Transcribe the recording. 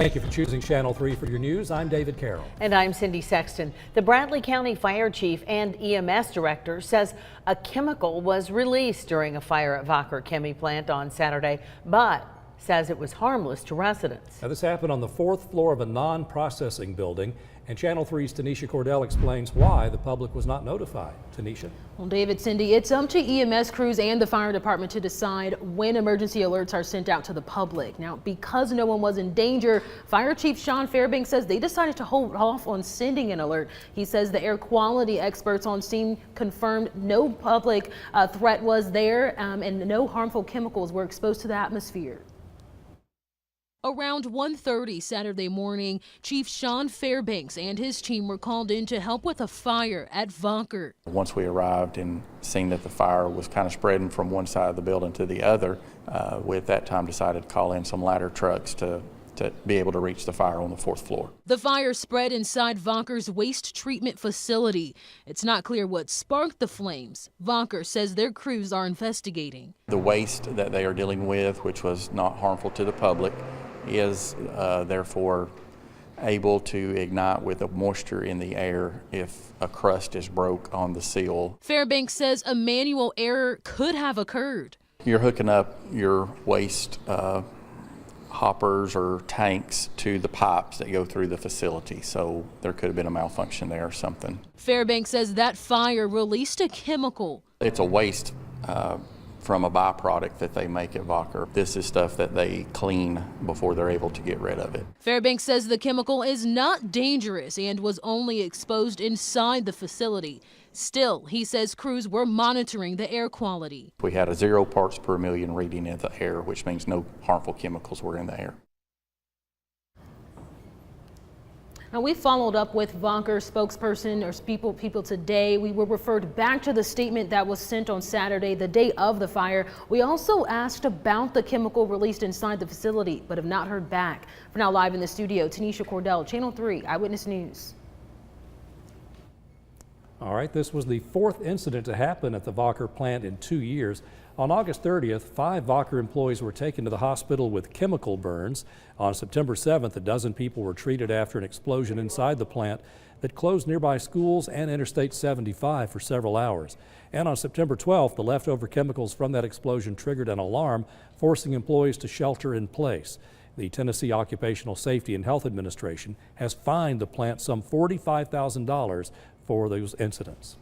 Thank you for choosing Channel 3 for your news. I'm David Carroll. And I'm Cindy Sexton. The Bradley County Fire Chief and EMS Director says a chemical was released during a fire at Wacker Chemi plant on Saturday, but says it was harmless to residents. Now, this happened on the 4th floor of a non-processing building, and Channel 3's Tanisha Cordell explains why the public was not notified. Tanisha? Well, David, Cindy, it's up to EMS crews and the fire department to decide when emergency alerts are sent out to the public. Now, because no one was in danger, Fire Chief Sean Fairbanks says they decided to hold off on sending an alert. He says the air quality experts on scene confirmed no public threat was there and no harmful chemicals were exposed to the atmosphere. Around 1:30 Saturday morning, Chief Sean Fairbanks and his team were called in to help with a fire at Wacker. Once we arrived and seen that the fire was kind of spreading from one side of the building to the other, we at that time decided to call in some ladder trucks to be able to reach the fire on the 4th floor. The fire spread inside Wacker's waste treatment facility. It's not clear what sparked the flames. Wacker says their crews are investigating. The waste that they are dealing with, which was not harmful to the public, is therefore able to ignite with the moisture in the air if a crust is broke on the seal. Fairbanks says a manual error could have occurred. You're hooking up your waste hoppers or tanks to the pipes that go through the facility, so there could have been a malfunction there or something. Fairbanks says that fire released a chemical. It's a waste from a byproduct that they make at Wacker. This is stuff that they clean before they're able to get rid of it. Fairbanks says the chemical is not dangerous and was only exposed inside the facility. Still, he says crews were monitoring the air quality. We had a 0 parts per million reading in the air, which means no harmful chemicals were in the air. Now, we followed up with Wacker spokesperson or people today. We were referred back to the statement that was sent on Saturday, the day of the fire. We also asked about the chemical released inside the facility, but have not heard back. For now, live in the studio, Tanisha Cordell, Channel 3 Eyewitness News. All right, this was the 4th incident to happen at the Wacker plant in 2 years. On August 30th, 5 Wacker employees were taken to the hospital with chemical burns. On September 7th, a dozen people were treated after an explosion inside the plant that closed nearby schools and Interstate 75 for several hours. And on September 12th, the leftover chemicals from that explosion triggered an alarm, forcing employees to shelter in place. The Tennessee Occupational Safety and Health Administration has fined the plant some $45,000 for those incidents.